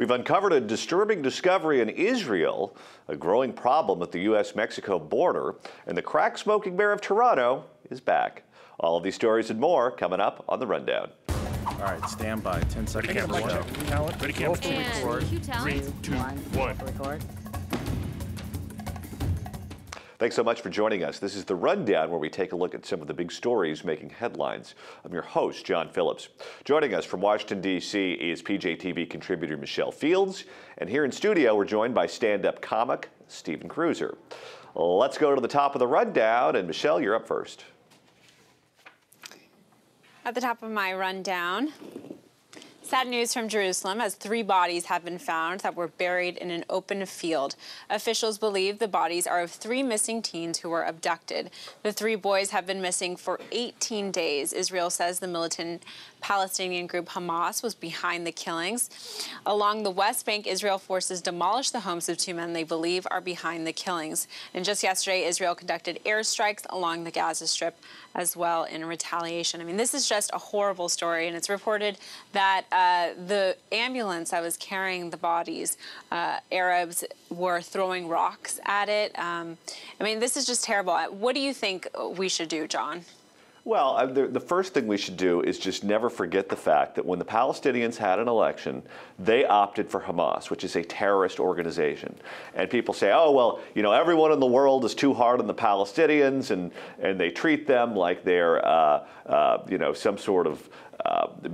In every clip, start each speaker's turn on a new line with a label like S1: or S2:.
S1: We've uncovered a disturbing discovery in Israel, a growing problem at the U.S.-Mexico border, and the crack-smoking mayor of Toronto is back. All of these stories and more coming up on The Rundown.
S2: All right, stand by. 10 seconds.
S3: Camera one. Ready, camera two.
S4: Record.
S3: 3, 2, 1.
S4: Record.
S1: Thanks so much for joining us. This is The Rundown, where we take a look at some of the big stories making headlines. I'm your host, John Phillips. Joining us from Washington, D.C. is PJTV contributor Michelle Fields. And here in studio, we're joined by stand-up comic Stephen Kruiser. Let's go to the top of the rundown, and Michelle, you're up first.
S5: At the top of my rundown, sad news from Jerusalem as 3 bodies have been found that were buried in an open field. Officials believe the bodies are of 3 missing teens who were abducted. The 3 boys have been missing for 18 days. Israel says the militant Palestinian group Hamas was behind the killings. Along the West Bank, Israel forces demolished the homes of 2 men they believe are behind the killings. And just yesterday, Israel conducted airstrikes along the Gaza Strip as well in retaliation. I mean, this is just a horrible story, and it's reported that the ambulance that was carrying the bodies, Arabs were throwing rocks at it. I mean, this is just terrible. What do you think we should do, John?
S1: Well, the first thing we should do is just never forget the fact that when the Palestinians had an election, they opted for Hamas, which is a terrorist organization. And people say, oh, well, you know, everyone in the world is too hard on the Palestinians, and they treat them like they're, you know, some sort of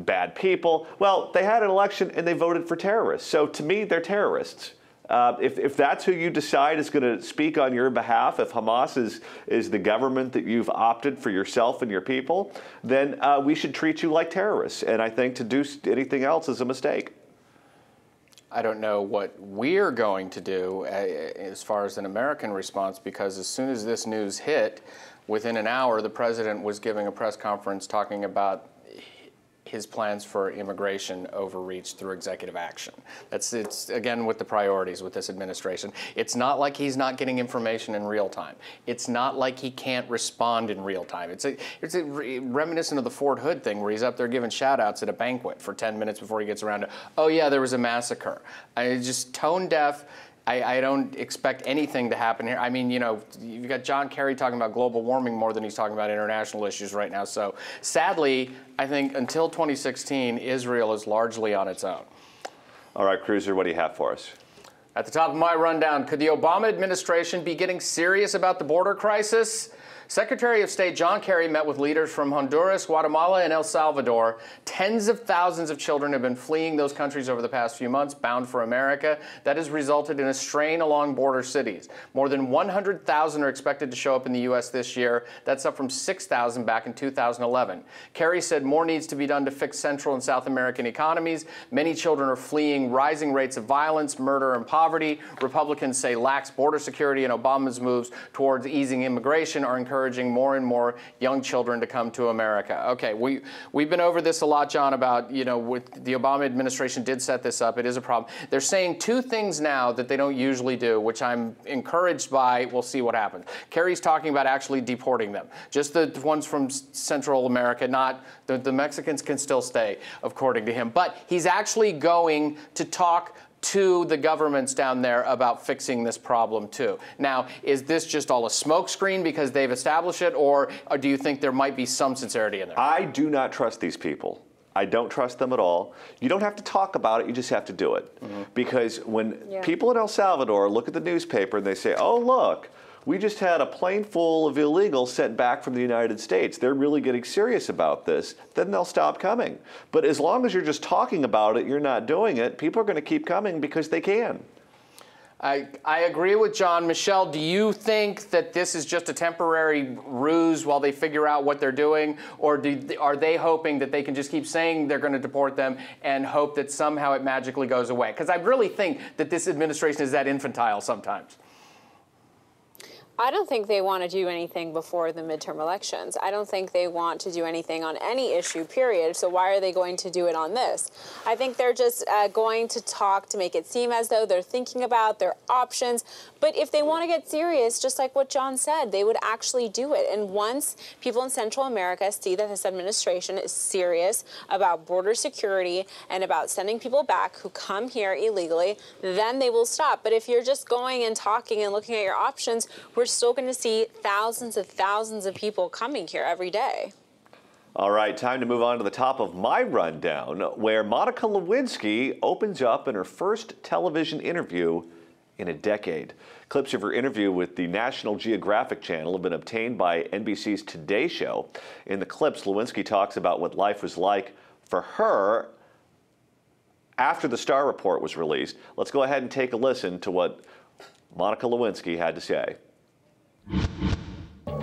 S1: bad people. Well, they had an election and they voted for terrorists. So to me, they're terrorists. If that's who you decide is going to speak on your behalf, if Hamas is the government that you've opted for yourself and your people, then we should treat you like terrorists. And I think to do anything else is a mistake.
S2: I don't know what we're going to do as far as an American response, because as soon as this news hit, within an hour, the president was giving a press conference talking about his plans for immigration overreach through executive action. It's again with the priorities with this administration. It's not like he's not getting information in real time. It's not like he can't respond in real time. It's reminiscent of the Fort Hood thing where he's up there giving shout outs at a banquet for 10 minutes before he gets around to, oh yeah, there was a massacre. Just tone deaf. I don't expect anything to happen here. I mean, you know, you've got John Kerry talking about global warming more than he's talking about international issues right now. So sadly, I think until 2016, Israel is largely on its own.
S1: All right, Kruiser, what do you have for us?
S2: At the top of my rundown, could the Obama administration be getting serious about the border crisis? Secretary of State John Kerry met with leaders from Honduras, Guatemala, and El Salvador. Tens of thousands of children have been fleeing those countries over the past few months, bound for America. That has resulted in a strain along border cities. More than 100,000 are expected to show up in the U.S. this year. That's up from 6,000 back in 2011. Kerry said more needs to be done to fix Central and South American economies. Many children are fleeing rising rates of violence, murder, and poverty. Republicans say lax border security and Obama's moves towards easing immigration are encouraging more and more young children to come to America. Okay, we've been over this a lot, John, about, you know, with the Obama administration did set this up. It is a problem. They're saying 2 things now that they don't usually do, which I'm encouraged by. We'll see what happens. Kerry's talking about actually deporting them. Just the ones from Central America, not the Mexicans can still stay, according to him. But he's actually going to talk to the governments down there about fixing this problem too. Now, is this just all a smokescreen because they've established it, or do you think there might be some sincerity in there?
S1: I do not trust these people. I don't trust them at all. You don't have to talk about it, you just have to do it. Because when people in El Salvador look at the newspaper and they say, oh, look, we just had a plane full of illegals sent back from the United States. They're really getting serious about this. Then they'll stop coming. But as long as you're just talking about it, you're not doing it, people are going to keep coming because they can.
S2: I agree with John. Michelle, do you think that this is just a temporary ruse while they figure out what they're doing? Or are they hoping that they can just keep saying they're going to deport them and hope that somehow it magically goes away? Because I really think that this administration is that infantile sometimes.
S5: I don't think they want to do anything before the midterm elections. I don't think they want to do anything on any issue, period. So why are they going to do it on this? I think they're just going to talk to make it seem as though they're thinking about their options. But if they want to get serious, just like what John said, they would actually do it. And once people in Central America see that this administration is serious about border security and about sending people back who come here illegally, then they will stop. But if you're just going and talking and looking at your options, we're still going to see thousands of people coming here every day.
S1: All right, time to move on to the top of my rundown, where Monica Lewinsky opens up in her first television interview in a decade. Clips of her interview with the National Geographic Channel have been obtained by NBC's Today Show. In the clips, Lewinsky talks about what life was like for her after the Starr Report was released. Let's go ahead and take a listen to what Monica Lewinsky had to say.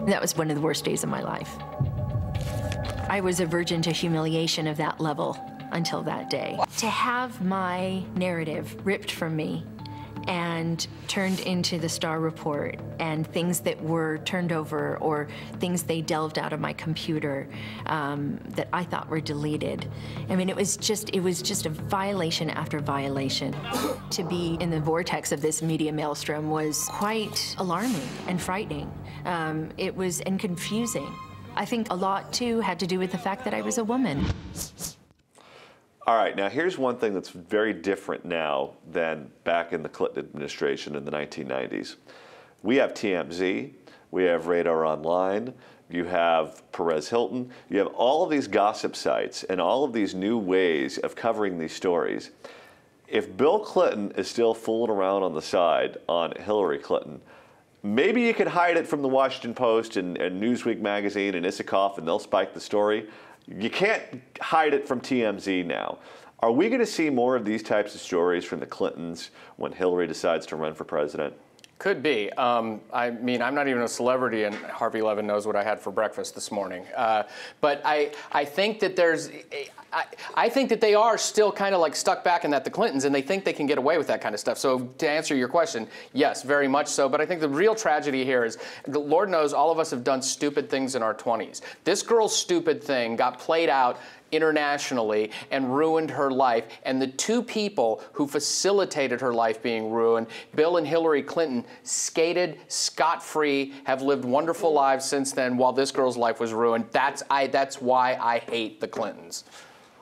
S4: That was one of the worst days of my life. I was a virgin to humiliation of that level until that day. To have my narrative ripped from me and turned into the Starr Report, and things that were turned over or things they delved out of my computer that I thought were deleted. I mean, it was just a violation after violation. To be in the vortex of this media maelstrom was quite alarming and frightening. It was and confusing. I think a lot, too, had to do with the fact that I was a woman.
S1: All right, now here's one thing that's very different now than back in the Clinton administration in the 1990s. We have TMZ, we have Radar Online, you have Perez Hilton, you have all of these gossip sites and all of these new ways of covering these stories. If Bill Clinton is still fooling around on the side on Hillary Clinton, maybe you could hide it from the Washington Post and Newsweek magazine and Isikoff, and they'll spike the story. You can't hide it from TMZ now. Are we going to see more of these types of stories from the Clintons when Hillary decides to run for president?
S2: Could be. I mean, I'm not even a celebrity, and Harvey Levin knows what I had for breakfast this morning. But I think that I think that they are still kind of like stuck back in that, the Clintons, and they think they can get away with that kind of stuff. So to answer your question, yes, very much so. But I think the real tragedy here is, Lord knows, all of us have done stupid things in our 20s. This girl's stupid thing got played out internationally and ruined her life. And the two people who facilitated her life being ruined, Bill and Hillary Clinton, skated scot-free, have lived wonderful lives since then while this girl's life was ruined. That's why I hate the Clintons.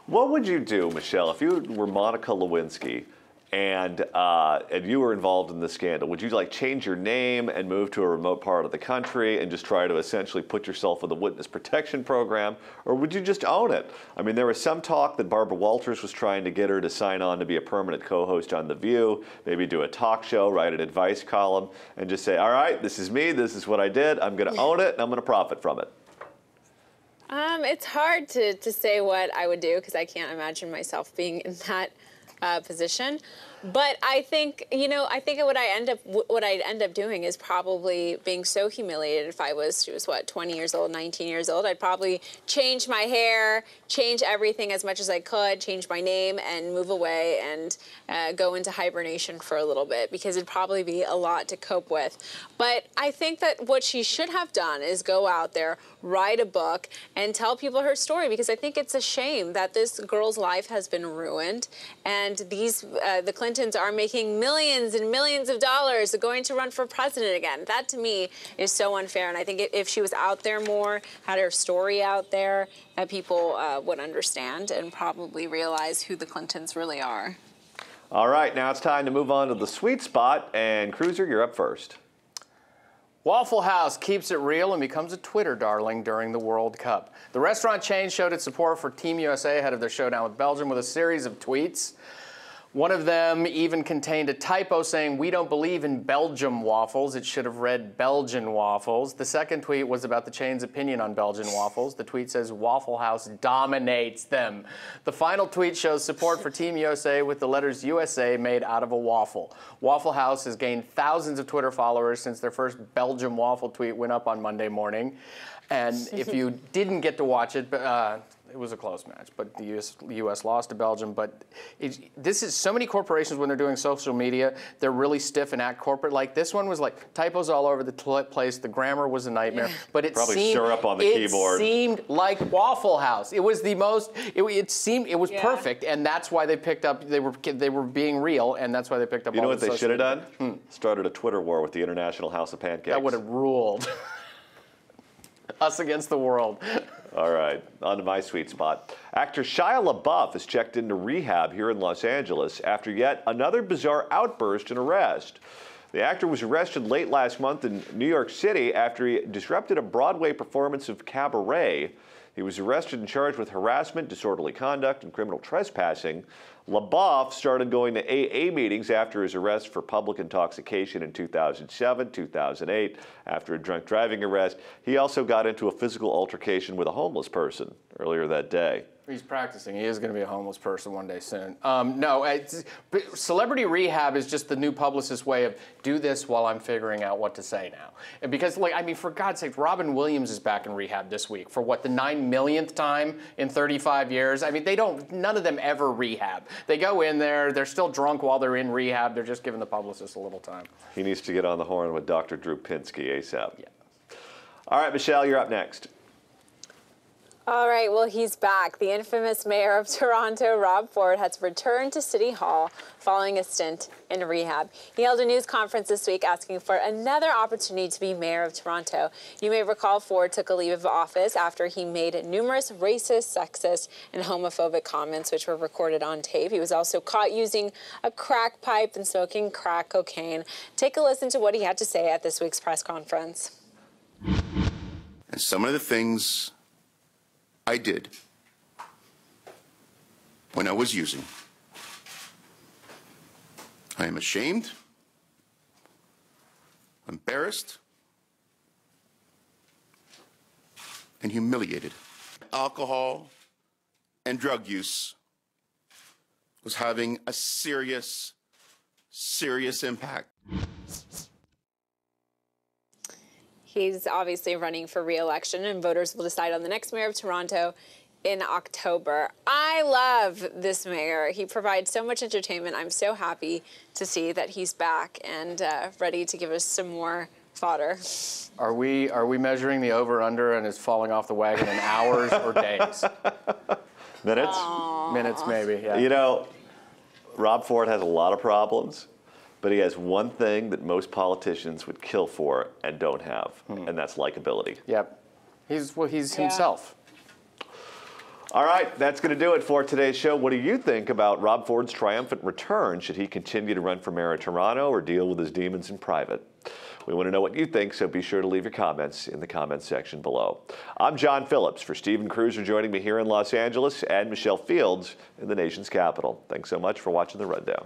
S1: What would you do, Michelle, if you were Monica Lewinsky and you were involved in this scandal? Would you like change your name and move to a remote part of the country and just try to essentially put yourself in the witness protection program, or would you just own it? I mean, there was some talk that Barbara Walters was trying to get her to sign on to be a permanent co-host on The View, maybe do a talk show, write an advice column, and just say, all right, this is me, this is what I did, I'm going to own it, and I'm going to profit from it.
S5: It's hard to say what I would do because I can't imagine myself being in that position. But I think, I think what I'd end up doing is probably being so humiliated. If she was what, 20 years old, 19 years old, I'd probably change my hair, change everything as much as I could, change my name, and move away and go into hibernation for a little bit, because it'd probably be a lot to cope with. But I think that what she should have done is go out there, write a book, and tell people her story, because I think it's a shame that this girl's life has been ruined, and the Clintons are making millions and millions of dollars going to run for president again. That, to me, is so unfair, and I think if she was out there more, had her story out there, that people would understand and probably realize who the Clintons really are.
S1: All right, now it's time to move on to the sweet spot, and Kruiser, you're up first.
S2: Waffle House keeps it real and becomes a Twitter darling during the World Cup. The restaurant chain showed its support for Team USA ahead of their showdown with Belgium with a series of tweets. One of them even contained a typo saying, "We don't believe in Belgium waffles." It should have read Belgian waffles. The second tweet was about the chain's opinion on Belgian waffles. The tweet says, "Waffle House dominates them." The final tweet shows support for Team USA with the letters USA made out of a waffle. Waffle House has gained thousands of Twitter followers since their first Belgium waffle tweet went up on Monday morning. And if you didn't get to watch it, It was a close match, but the U.S. lost to Belgium. But this is so many corporations, when they're doing social media, they're really stiff and act corporate. Like this one was like typos all over the place. The grammar was a nightmare. Yeah. But it
S1: probably syrup on the keyboard.
S2: It seemed like Waffle House. It was the most. It was perfect, and that's why they picked up. They were being real, and that's why they picked up.
S1: You know what they should have done? Started a Twitter war with the International House of Pancakes.
S2: That would have ruled. Us against the world.
S1: All right, on to my sweet spot. Actor Shia LaBeouf is checked into rehab here in Los Angeles after yet another bizarre outburst and arrest. The actor was arrested late last month in New York City after he disrupted a Broadway performance of Cabaret. He was arrested and charged with harassment, disorderly conduct, and criminal trespassing. LaBeouf started going to AA meetings after his arrest for public intoxication in 2007, 2008. After a drunk driving arrest, he also got into a physical altercation with a homeless person earlier that day.
S2: He's practicing. He is going to be a homeless person one day soon. Celebrity rehab is just the new publicist's way of do this while I'm figuring out what to say now. And because, for God's sake, Robin Williams is back in rehab this week for what, the 9 millionth time in 35 years? I mean, none of them ever rehab. They go in there, they're still drunk while they're in rehab. They're just giving the publicist a little time.
S1: He needs to get on the horn with Dr. Drew Pinsky ASAP.
S2: Yeah.
S1: All right, Michelle, you're up next.
S5: All right, well, he's back. The infamous mayor of Toronto, Rob Ford, has returned to City Hall following a stint in rehab. He held a news conference this week asking for another opportunity to be mayor of Toronto. You may recall Ford took a leave of office after he made numerous racist, sexist, and homophobic comments, which were recorded on tape. He was also caught using a crack pipe and smoking crack cocaine. Take a listen to what he had to say at this week's press conference.
S6: And some of the things I did when I was using, I am ashamed, embarrassed, and humiliated. Alcohol and drug use was having a serious, serious impact.
S5: He's obviously running for re-election, and voters will decide on the next mayor of Toronto in October. I love this mayor. He provides so much entertainment. I'm so happy to see that he's back and ready to give us some more fodder.
S2: Are we measuring the over-under and is falling off the wagon in hours or days?
S1: Minutes?
S5: Aww.
S2: Minutes, maybe, yeah.
S1: You know, Rob Ford has a lot of problems, but he has one thing that most politicians would kill for and don't have, and that's likability.
S2: Yep. He's himself.
S1: All right, that's going to do it for today's show. What do you think about Rob Ford's triumphant return? Should he continue to run for mayor of Toronto or deal with his demons in private? We want to know what you think, so be sure to leave your comments in the comments section below. I'm John Phillips for Stephen Kruiser, joining me here in Los Angeles, and Michelle Fields in the nation's capital. Thanks so much for watching The Rundown.